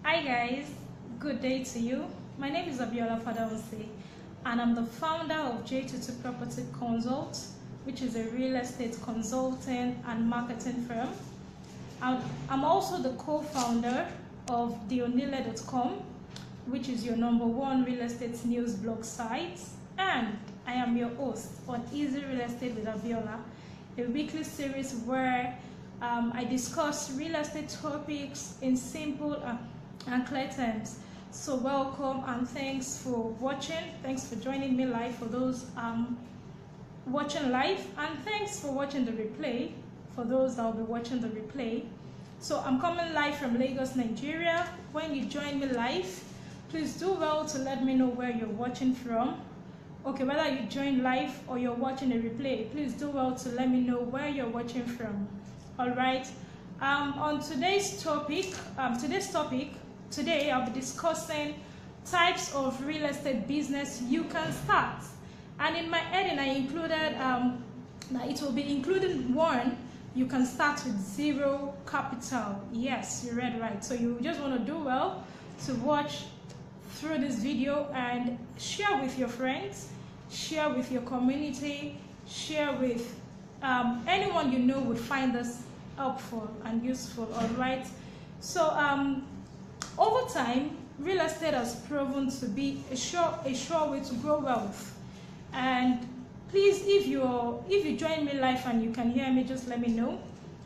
Hi guys, good day to you. My name is Abiola Fadawasi and I'm the founder of J22 Property Consult, which is a real estate consulting and marketing firm. I'm also the co-founder of theonile.com, which is your #1 real estate news blog site, and I am your host on Easy Real Estate with Abiola, a weekly series where I discuss real estate topics in simple and clear terms. So welcome and thanks for watching. Thanks for joining me live for those watching live, and thanks for watching the replay for those that will be watching the replay. So I'm coming live from Lagos, Nigeria. When you join me live, please do well to let me know where you're watching from. Okay, whether you join live or you're watching a replay, please do well to let me know where you're watching from. All right. On today's topic, today I'll be discussing types of real estate business you can start. And in my heading, I included that it will be including one. You can start with zero capital. Yes, you read right. So you just want to do well to watch through this video and share with your friends, share with your community, share with anyone you know would find this helpful and useful. All right. So over time, real estate has proven to be a sure way to grow wealth. And please, if you join me live and you can hear me, just let me know.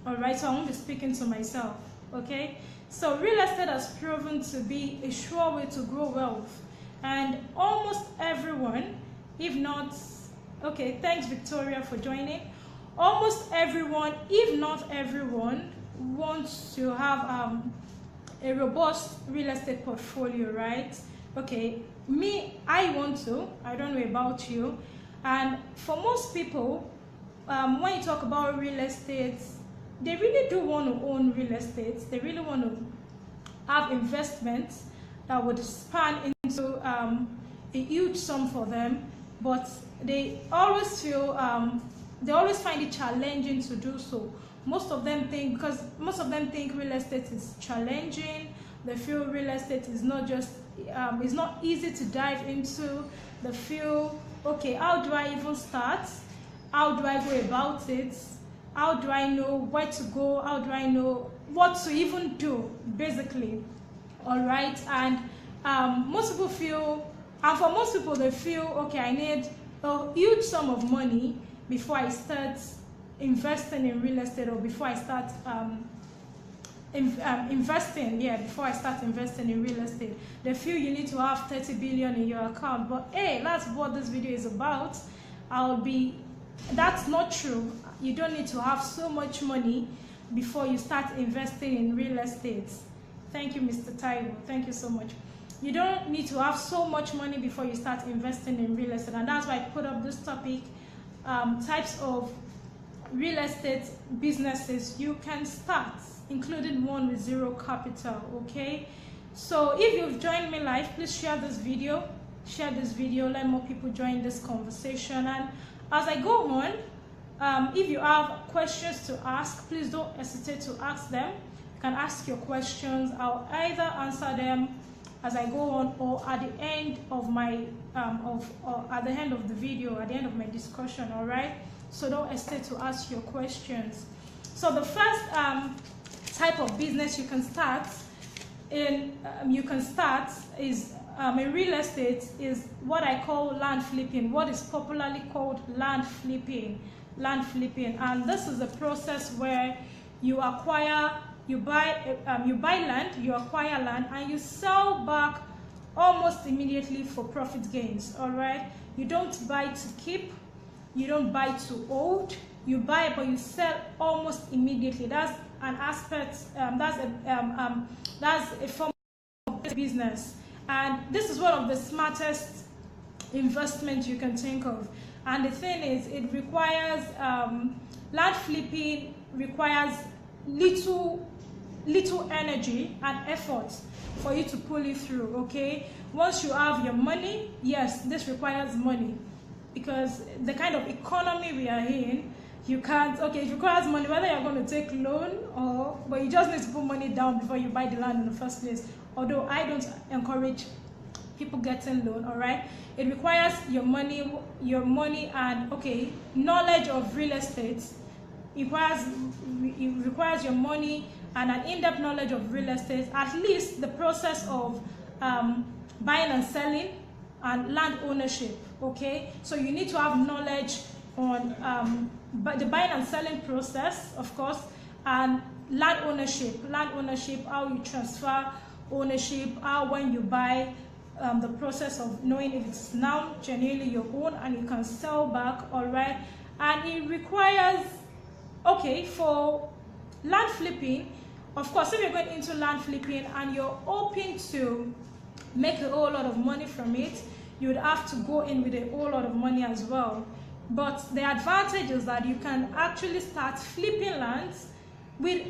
All right. So I won't be speaking to myself. Okay. So real estate has proven to be a sure way to grow wealth, and almost everyone, if not, okay, thanks Victoria for joining. Almost everyone, if not everyone, wants to have a robust real estate portfolio, right? Okay, me, I want to. I don't know about you. And for most people, when you talk about real estate, they really do want to own real estate. They really want to have investments that would span into a huge sum for them, but they always feel they always find it challenging to do so. Most of them think real estate is challenging. They feel real estate is not just it's not easy to dive into. They feel, okay, how do I even start? How do I go about it? How do I know where to go? How do I know what to even do, basically? All right. And most people feel, and for most people, they feel, okay, I need a huge sum of money before I start investing in real estate, or before I start investing in real estate. They feel you need to have 30 billion in your account. But hey, that's what this video is about. That's not true. You don't need to have so much money before you start investing in real estate. Thank you, Mr. Taiwo. Thank you so much. You don't need to have so much money before you start investing in real estate. And that's why I put up this topic, types of real estate businesses you can start, including one with zero capital. Okay. So if you've joined me live, please share this video. Let more people join this conversation. And as I go on, if you have questions to ask, please don't hesitate to ask them. You can ask your questions. I'll either answer them as I go on, or at the end of my at the end of the video, at the end of my discussion. All right. So don't hesitate to ask your questions. So the first type of business you can start in is in real estate is what I call land flipping. What is popularly called land flipping. And this is a process where you buy land, you acquire land, and you sell back almost immediately for profit gains. All right. You don't buy to keep. You don't buy to hold. You buy, but you sell almost immediately. That's an aspect. That's a form of business, and this is one of the smartest investments you can think of. And the thing is, it requires land flipping requires little energy and effort for you to pull it through. Okay, once you have your money, yes, this requires money, because the kind of economy we are in, You can't, okay, it requires money, whether you're going to take loan but you just need to put money down before you buy the land in the first place. Although I don't encourage people getting loan, all right? It requires your money and, okay, knowledge of real estate. It requires your money and an in-depth knowledge of real estate, at least the process of buying and selling and land ownership, okay? So you need to have knowledge on the buying and selling process, of course, and land ownership, how you transfer ownership, how when you buy, the process of knowing if it's now genuinely your own and you can sell back, all right? And it requires, okay, for land flipping, of course, if you're going into land flipping and you're hoping to make a whole lot of money from it, you would have to go in with a whole lot of money as well. But the advantage is that you can actually start flipping lands with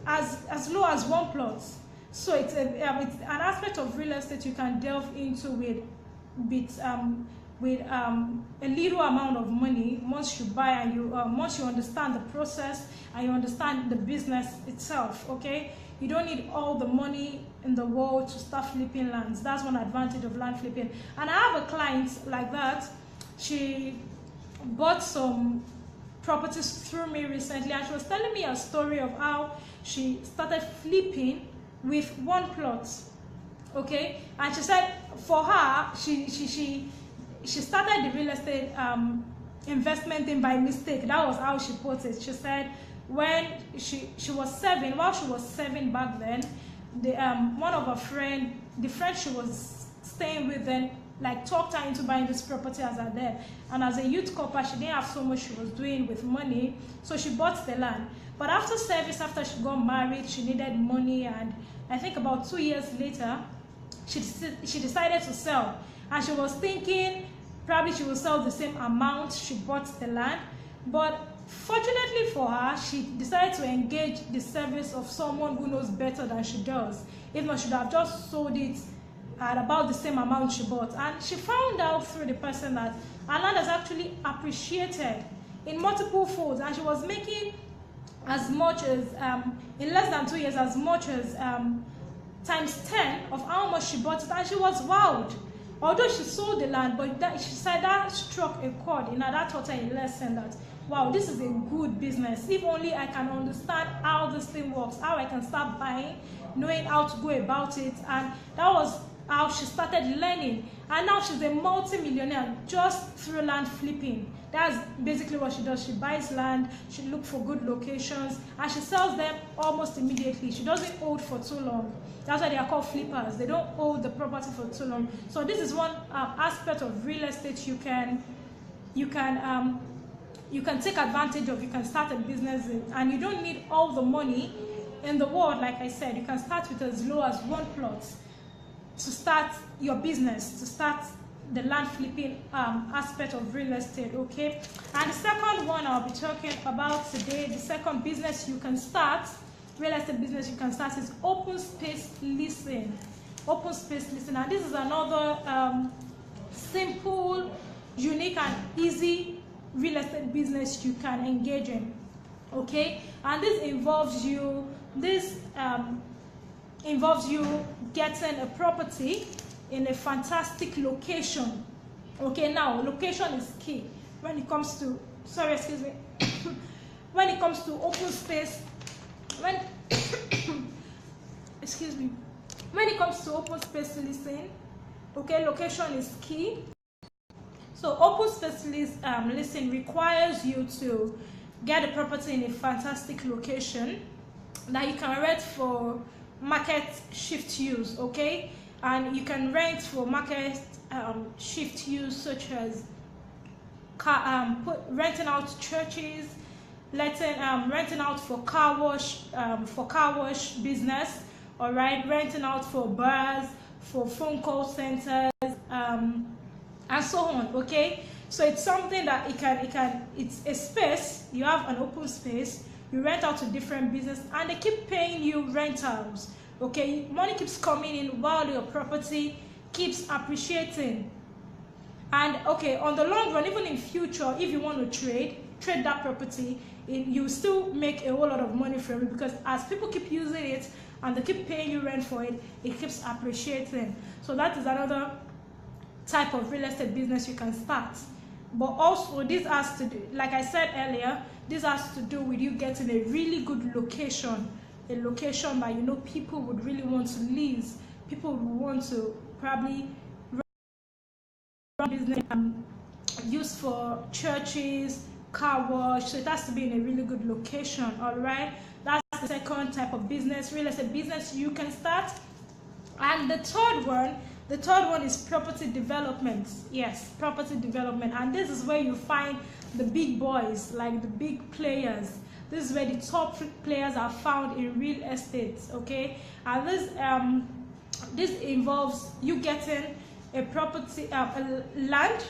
as low as 1 plot. So it's an aspect of real estate you can delve into with a little amount of money once you buy and once you understand the process and you understand the business itself, okay? You don't need all the money in the world to start flipping lands. That's one advantage of land flipping. And I have a client like that. She bought some properties through me recently, and she was telling me a story of how she started flipping with 1 plot, okay? And she said for her, she started the real estate investment thing by mistake. That was how she put it. She said when she was 7, while she was 7 back then, one of her friend, the friend she was staying with then, like talked her into buying this property as her dad. And as a youth couple, she didn't have so much she was doing with money, so she bought the land. But after service, after she got married, she needed money, and I think about 2 years later, she decided to sell. And she was thinking probably she will sell the same amount she bought the land. But fortunately for her, she decided to engage the service of someone who knows better than she does. If not, she would have just sold it at about the same amount she bought. And she found out through the person that her land has actually appreciated in multiple folds, and she was making as much as, in less than 2 years, as much as times 10 of how much she bought it. And she was wowed. Although she sold the land, but she said that struck a chord in her. That taught her a lesson that, wow, this is a good business. If only I can understand how this thing works, how I can start buying, knowing how to go about it. And that was how she started learning. And now she's a multi-millionaire just through land flipping. That's basically what she does. She buys land, she looks for good locations, and she sells them almost immediately. She doesn't hold for too long. That's why they are called flippers. They don't hold the property for too long. So this is one aspect of real estate you can take advantage of. You can start a business in, and you don't need all the money in the world. Like I said, you can start with as low as 1 plot to start your business, to start the land flipping aspect of real estate, okay? And the second one I'll be talking about today, the second business you can start, real estate business you can start, is open space leasing. Open space leasing. And this is another simple, unique, and easy real estate business you can engage in, okay? And this involves you getting a property in a fantastic location. Okay, now location is key when it comes to, sorry, excuse me, when it comes to open space, excuse me, when it comes to open space leasing, okay, location is key. So open space leasing requires you to get a property in a fantastic location that you can rent for market shift use, okay? And you can rent for market shift use, such as renting out churches, renting out for car wash business, all right, renting out for bars, for phone call centers, and so on, okay? So it's something that it's a space. You have an open space, you rent out to different business, and they keep paying you rentals. Okay, money keeps coming in while your property keeps appreciating. And okay, on the long run, even in future, if you want to trade, trade that property, you still make a whole lot of money from it, because as people keep using it and they keep paying you rent for it, it keeps appreciating. So that is another type of real estate business you can start. But also this has to do, like I said earlier, this has to do with you getting a really good location, a location that you know people would really want to lease, people would want to probably run business, used for churches, car wash. So it has to be in a really good location. All right, that's the second type of business, real estate business you can start. And the third one is property development. Yes, property development. And this is where you find the big boys, like the big players. This is where the top players are found in real estate. Okay, and this involves you getting a property, a land,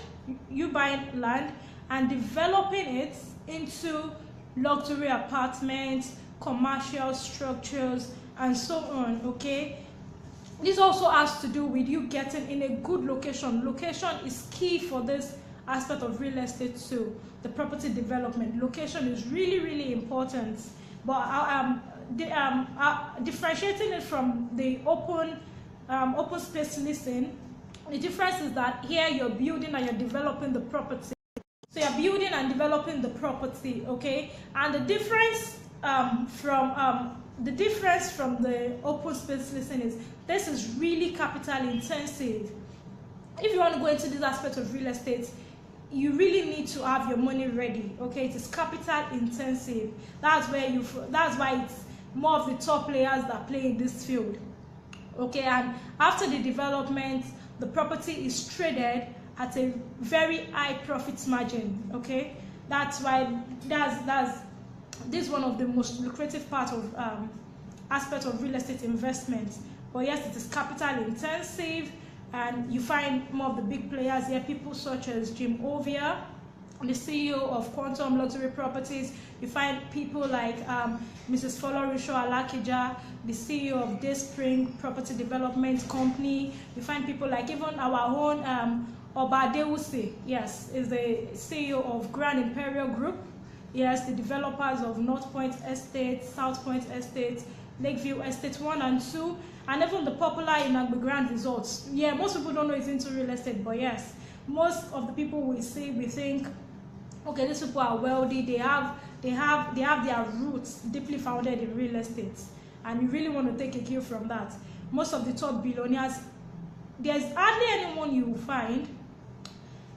you buying land and developing it into luxury apartments, commercial structures, and so on. Okay, this also has to do with you getting in a good location. Location is key for this aspect of real estate too. The property development, location is really, really important. But differentiating it from the open space leasing, the difference is that here you're building and you're developing the property. So you're building and developing the property, okay? And the difference from the open space leasing is this is really capital intensive. If you want to go into this aspect of real estate, you really need to have your money ready. Okay, it is capital intensive. That's why it's more of the top players that play in this field. Okay, and after the development, the property is traded at a very high profit margin. Okay, that's why this is one of the most lucrative part of aspect of real estate investment. But yes, it is capital intensive, and you find more of the big players here, people such as Jim Ovia, the CEO of Quantum Luxury Properties. You find people like Mrs. Folorisho Alakija, the CEO of Dayspring Property Development Company. You find people like even our own Oba Dewusi, yes, is the CEO of Grand Imperial Group. Yes, the developers of North Point Estate, South Point Estate, Lakeview Estate 1 and 2, and even the popular Inagbe Grand Resorts. Yeah, most people don't know it's into real estate, but yes, most of the people we see, we think, okay, these people are wealthy, they have their roots deeply founded in real estate, and you really want to take a cue from that. Most of the top billionaires, there's hardly anyone you will find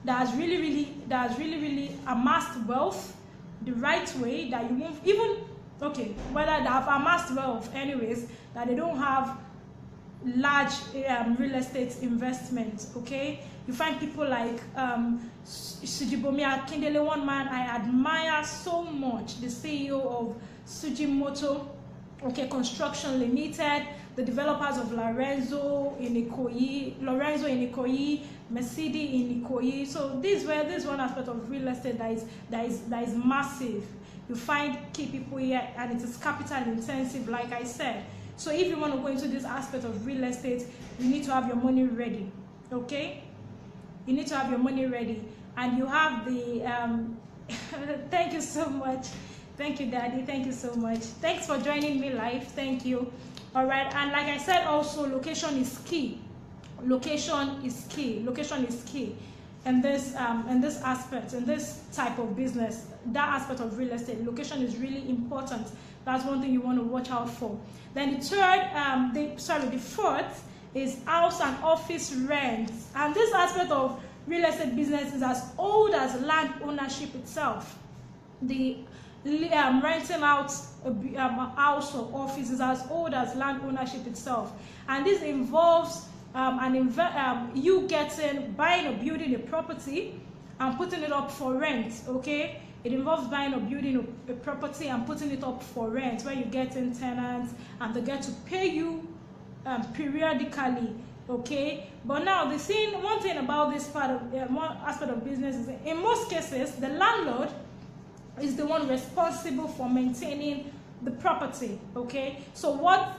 that has really amassed wealth the right way, that you won't even, okay, whether they have amassed wealth anyways, that they don't have large real estate investments. Okay, you find people like Sujibomi Akindele, one man I admire so much, the CEO of Sujimoto, okay, Construction Limited, the developers of Lorenzo in Ikoyi, Mercedes in Ikoyi. So this one aspect of real estate that is massive. You find key people here, and it is capital intensive, like I said. So if you want to go into this aspect of real estate, you need to have your money ready. Okay, you need to have your money ready, and you have the thank you so much. Thank you, Daddy. Thank you so much. Thanks for joining me live. Thank you. All right, and like I said, also location is key. Location is key. Location is key in this aspect, in this type of business. That aspect of real estate, location is really important. That's one thing you want to watch out for. Then the fourth is house and office rent, and this aspect of real estate business is as old as land ownership itself. The renting out a house or office is as old as land ownership itself, and this involves you buying or building a property and putting it up for rent. Okay, it involves buying or building a property and putting it up for rent, where you get in tenants and they get to pay you periodically. Okay, but now one thing about this part of one aspect of business is, in most cases, the landlord is the one responsible for maintaining the property. Okay, so what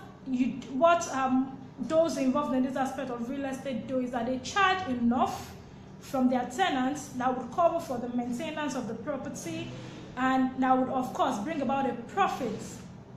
those involved in this aspect of real estate do is that they charge enough from their tenants that would cover for the maintenance of the property, and that would of course bring about a profit.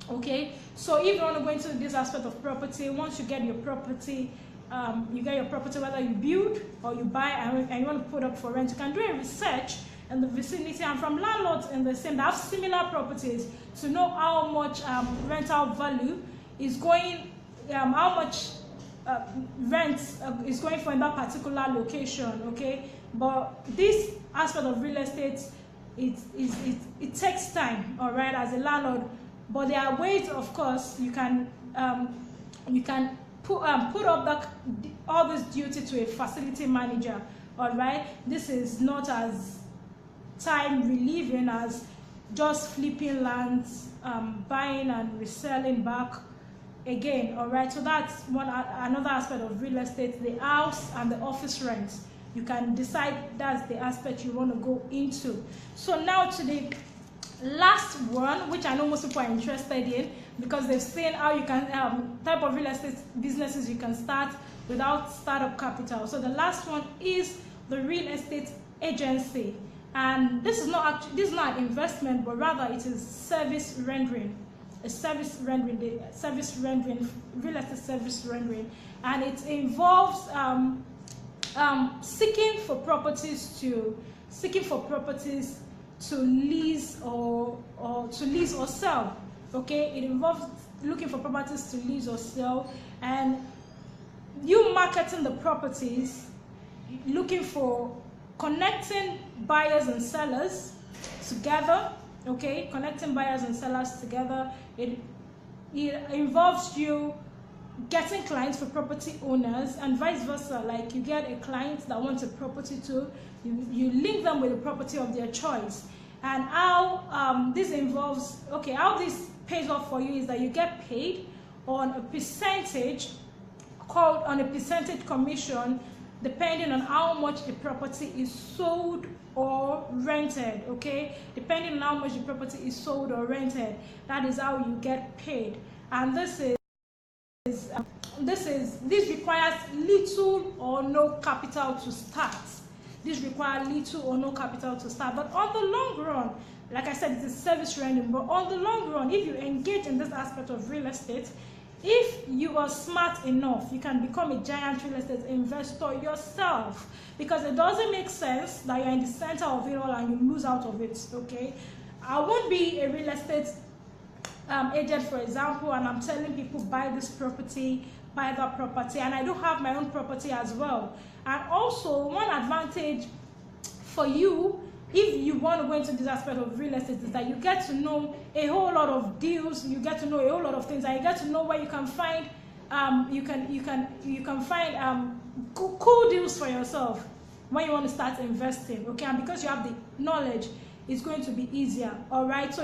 Okay, so if you want to go into this aspect of property, once you get your property, whether you build or you buy, and you want to put up for rent, you can do a research in the vicinity and from landlords in the same that have similar properties to know how much rental value is going, how much rent is going for in that particular location. Okay, but this aspect of real estate, it takes time, all right, as a landlord. But there are ways, of course, you can put up all this duty to a facility manager, all right. This is not as time relieving as just flipping lands, buying and reselling back again, all right. So that's another aspect of real estate, the house and the office rent. You can decide that's the aspect you want to go into. So now to the last one, which I know most people are interested in, because they've seen how you can type of real estate businesses you can start without startup capital. So the last one is the real estate agency, and this is not an investment, but rather it is service rendering, real estate service rendering, and it involves seeking for properties to lease or sell. Okay, it involves looking for properties to lease or sell, and you marketing the properties, looking for connecting buyers and sellers together. Okay, connecting buyers and sellers together. It involves you getting clients for property owners and vice versa. Like you get a client that wants a property too, you link them with a property of their choice. And how this involves, okay, how this pays off for you is that you get paid on a percentage, called on a percentage commission, depending on how much the property is sold or rented. Okay, depending on how much the property is sold or rented, that is how you get paid. And this requires little or no capital to start. This requires little or no capital to start. But on the long run, like I said, it is service rendering. But on the long run, if you engage in this aspect of real estate, if you are smart enough, you can become a giant real estate investor yourself, because it doesn't make sense that you're in the center of it all and you lose out of it. Okay, I won't be a real estate agent, for example, and I'm telling people buy this property, buy that property, and I do have my own property as well. And also, one advantage for you, if you want to go into this aspect of real estate, is that you get to know a whole lot of deals, you get to know a whole lot of things, and you get to know where you can find cool deals for yourself when you want to start investing. Okay, and because you have the knowledge, it's going to be easier. All right, so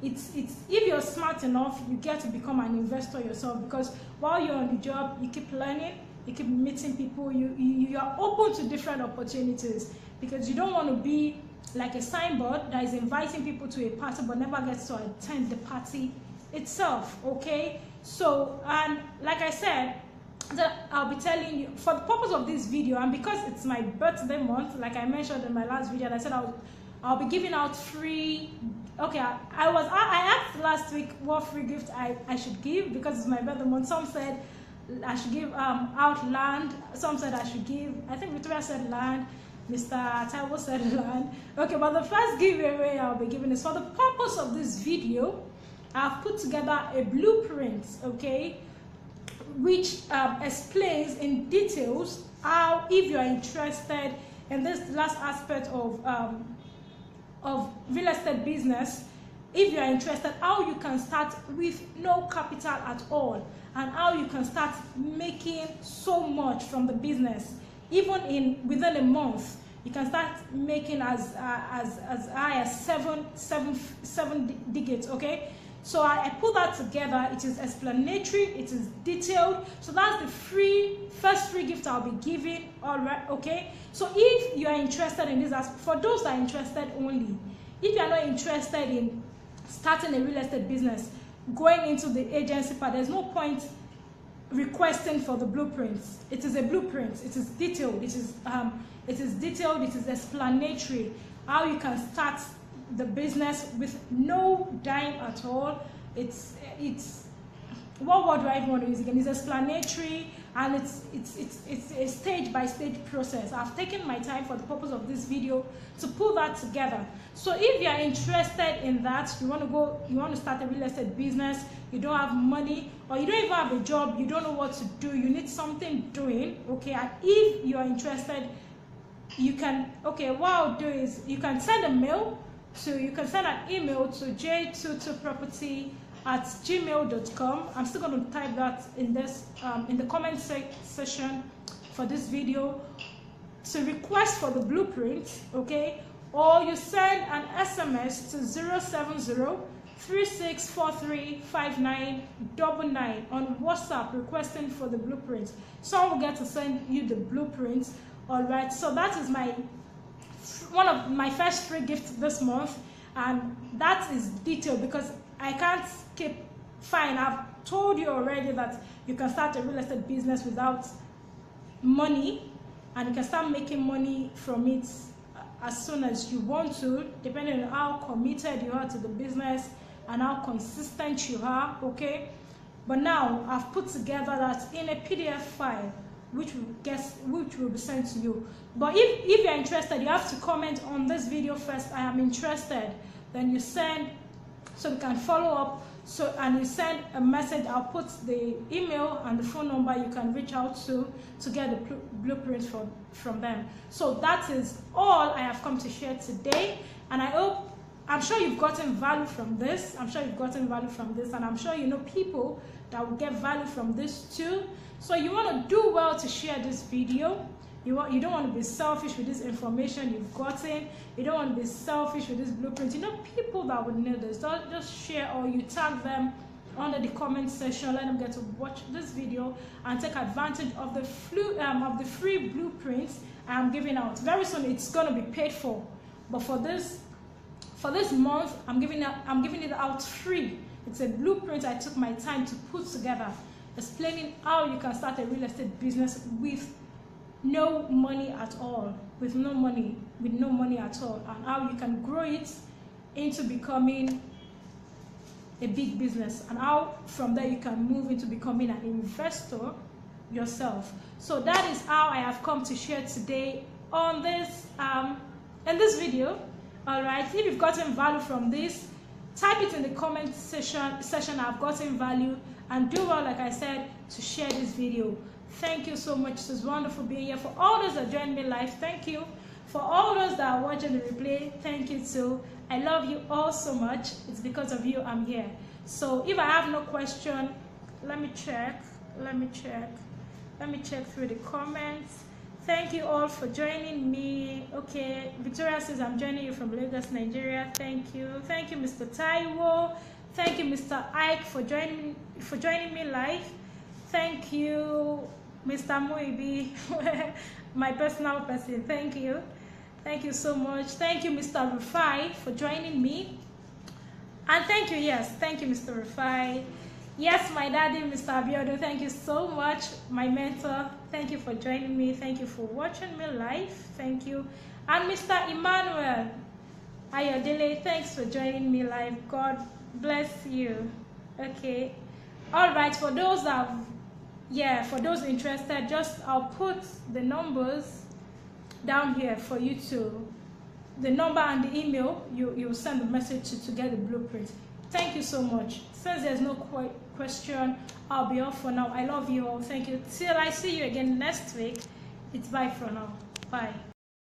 if you're smart enough, you get to become an investor yourself, because while you're on the job, you keep learning, you keep meeting people, you are open to different opportunities, because you don't want to be like a signboard that is inviting people to a party but never gets to attend the party itself. Okay, so, and like I said, that I'll be telling you for the purpose of this video, and because it's my birthday month, like I mentioned in my last video, and I said I'll be giving out free. Okay, I asked last week what free gift I should give, because it's my birthday month. Some said I should give out land. Some said I should give, I think Victoria said land, Mr. Taiwo said land. Okay, but the first giveaway I'll be giving is for the purpose of this video. I've put together a blueprint, okay, which explains in details how, if you are interested in this last aspect of real estate business, if you are interested, how you can start with no capital at all, and how you can start making so much from the business. Even within a month, you can start making as high as seven digits. Okay, so I put that together. It is explanatory, it is detailed. So that's the first free gift I'll be giving. All right, okay. So if you are interested in this, for those that are interested only, if you are not interested in starting a real estate business, going into the agency part, there's no point requesting for the blueprints. It is a blueprint. It is detailed. It is detailed. It is explanatory. How you can start the business with no dime at all. It's what word do I even want to use again? It's explanatory, and it's a stage by stage process. I've taken my time for the purpose of this video to pull that together. So if you are interested in that, you want to start a real estate business, you don't have money, or you don't even have a job, you don't know what to do, you need something doing, okay, and if you are interested, you can, okay, what I'll do is you can send an email to j22property@gmail.com. I'm still going to type that in this in the comment section for this video to request for the blueprint, okay, or you send an SMS to 070-3643-5999 on WhatsApp requesting for the blueprint. Someone will get to send you the blueprint. All right, so that is one of my first free gifts this month, and that is detailed because I can't skip. Fine, I've told you already that you can start a real estate business without money, and you can start making money from it as soon as you want to, depending on how committed you are to the business and how consistent you are, okay? But now I've put together that in a PDF file, which will be sent to you. But if you're interested, you have to comment on this video first, I am interested, then you send, so we can follow up, and you send a message. I'll put the email and the phone number you can reach out to get the blueprint from them. So that is all I have come to share today, and I'm sure you've gotten value from this. And I'm sure you know people that will get value from this too. So you want to do well to share this video. You don't want to be selfish with this information you've gotten. You don't want to be selfish with this blueprint. You know people that would know this. Don't just share, or you tag them under the comment section. Let them get to watch this video and take advantage of the free blueprints I'm giving out. Very soon it's going to be paid for, but for this month I'm giving it out free. It's a blueprint I took my time to put together, explaining how you can start a real estate business with no money at all, and how you can grow it into becoming a big business, and how from there you can move into becoming an investor yourself. So that is how I have come to share today on this in this video. All right, if you've gotten value from this, type it in the comment section I've gotten value, and do well, like I said, to share this video. Thank you so much. It was wonderful being here. For all those that joined me live, thank you. For all those that are watching the replay, thank you too. I love you all so much. It's because of you I'm here. So if I have no question, let me check through the comments. Thank you all for joining me. Okay, Victoria says I'm joining you from Lagos, Nigeria. Thank you, Mr. Taiwo. Thank you, Mr. Ike, for joining me live. Thank you, Mr. Moibi, my personal person. Thank you so much. Thank you, Mr. Rufai, for joining me. And thank you, Mr. Rufai. Yes, my daddy, Mr. Abiodo, thank you so much. My mentor, thank you for joining me. Thank you for watching me live. Thank you. And Mr. Emmanuel Ayodele, thanks for joining me live. God bless you. Okay. All right, for those interested, I'll put the numbers down here for you the number and the email you send the message to get the blueprint. Thank you so much. Since there's no question, I'll be off for now. I love you all. Thank you. Till I see you again next week. It's bye for now. Bye.